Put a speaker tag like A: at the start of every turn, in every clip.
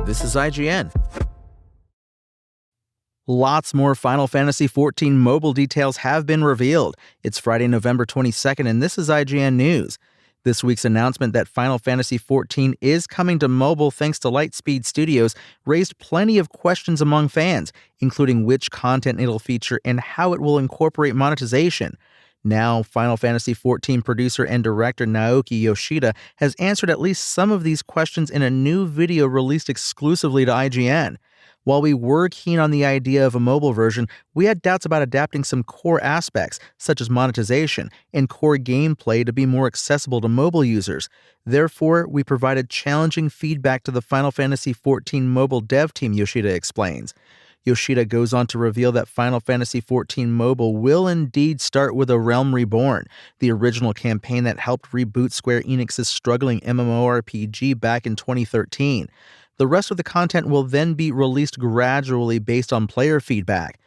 A: This is IGN. Lots more Final Fantasy XIV mobile details have been revealed. It's Friday, November 22nd, and this is IGN News. This week's announcement that Final Fantasy XIV is coming to mobile thanks to Lightspeed Studios raised plenty of questions among fans, including which content it'll feature and how it will incorporate monetization. Now, Final Fantasy XIV producer and director Naoki Yoshida has answered at least some of these questions in a new video released exclusively to IGN. While we were keen on the idea of a mobile version, we had doubts about adapting some core aspects, such as monetization and core gameplay, to be more accessible to mobile users. Therefore, we provided challenging feedback to the Final Fantasy XIV mobile dev team, Yoshida explains. Yoshida goes on to reveal that Final Fantasy XIV Mobile will indeed start with A Realm Reborn, the original campaign that helped reboot Square Enix's struggling MMORPG back in 2013. The rest of the content will then be released gradually based on player feedback.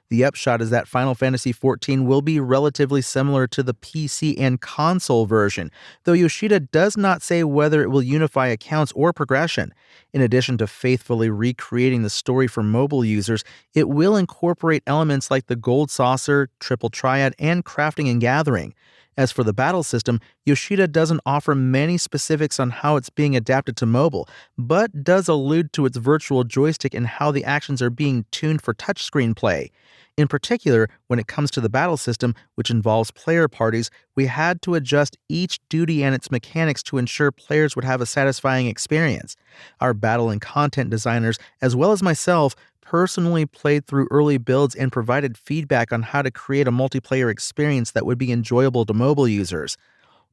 A: The upshot is that Final Fantasy XIV will be relatively similar to the PC and console version, though Yoshida does not say whether it will unify accounts or progression. In addition to faithfully recreating the story for mobile users, it will incorporate elements like the Gold Saucer, Triple Triad, and Crafting and Gathering. As for the battle system, Yoshida doesn't offer many specifics on how it's being adapted to mobile, but does allude to its virtual joystick and how the actions are being tuned for touchscreen play. In particular, when it comes to the battle system, which involves player parties, we had to adjust each duty and its mechanics to ensure players would have a satisfying experience. Our battle and content designers, as well as myself, personally played through early builds and provided feedback on how to create a multiplayer experience that would be enjoyable to mobile users.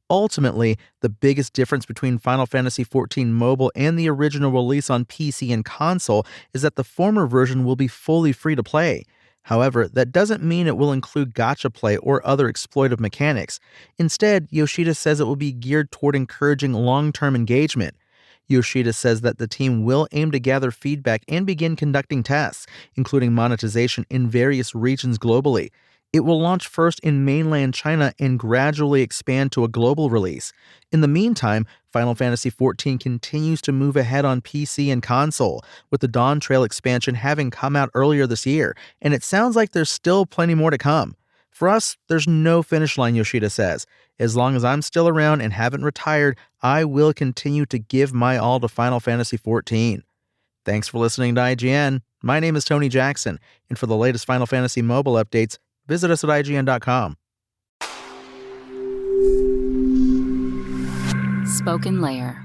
A: Ultimately, the biggest difference between Final Fantasy XIV Mobile and the original release on PC and console is that the former version will be fully free to play. However, that doesn't mean it will include gacha play or other exploitive mechanics. Instead, Yoshida says it will be geared toward encouraging long-term engagement. Yoshida says that the team will aim to gather feedback and begin conducting tests, including monetization in various regions globally. It will launch first in mainland China and gradually expand to a global release. In the meantime, Final Fantasy XIV continues to move ahead on PC and console, with the Dawn Trail expansion having come out earlier this year, and it sounds like there's still plenty more to come. For us, there's no finish line, Yoshida says. As long as I'm still around and haven't retired, I will continue to give my all to Final Fantasy XIV. Thanks for listening to IGN. My name is Tony Jackson, and for the latest Final Fantasy mobile updates, visit us at IGN.com.
B: Spoken Layer.